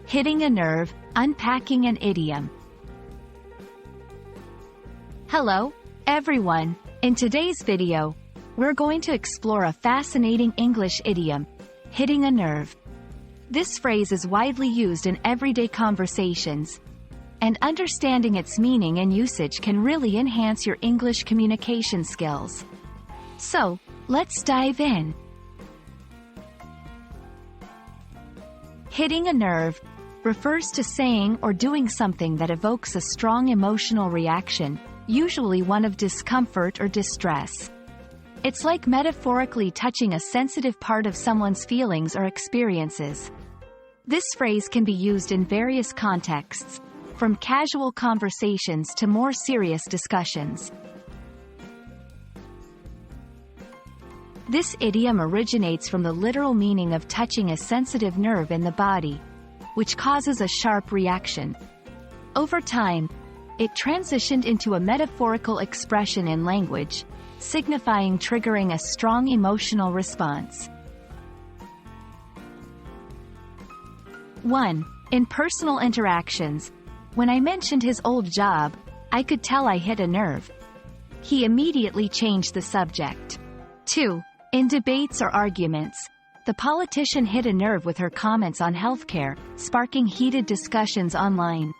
Hitting a nerve, unpacking an idiom. Hello, everyone. In today's video, we're going to explore a fascinating English idiom, hitting a nerve. This phrase is widely used in everyday conversations, and understanding its meaning and usage can really enhance your English communication skills. So, let's dive in. Hitting a nerve refers to saying or doing something that evokes a strong emotional reaction, usually one of discomfort or distress. It's like metaphorically touching a sensitive part of someone's feelings or experiences. This phrase can be used in various contexts, from casual conversations to more serious discussions. This idiom originates from the literal meaning of touching a sensitive nerve in the body, which causes a sharp reaction. Over time, it transitioned into a metaphorical expression in language, signifying triggering a strong emotional response. 1. In personal interactions, when I mentioned his old job, I could tell I hit a nerve. He immediately changed the subject. 2. In debates or arguments, the politician hit a nerve with her comments on healthcare, sparking heated discussions online.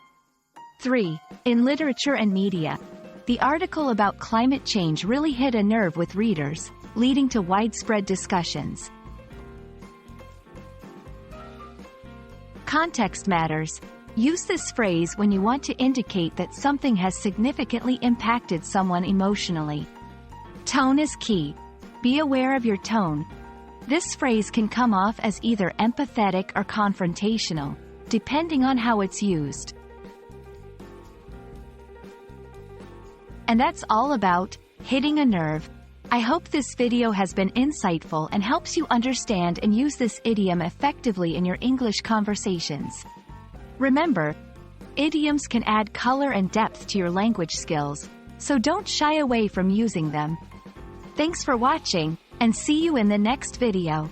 3. In literature and media, the article about climate change really hit a nerve with readers, leading to widespread discussions. Context matters. Use this phrase when you want to indicate that something has significantly impacted someone emotionally. Tone is key. Be aware of your tone. This phrase can come off as either empathetic or confrontational, depending on how it's used. And that's all about hitting a nerve. I hope this video has been insightful and helps you understand and use this idiom effectively in your English conversations. Remember, idioms can add color and depth to your language skills, so don't shy away from using them. Thanks for watching, and see you in the next video.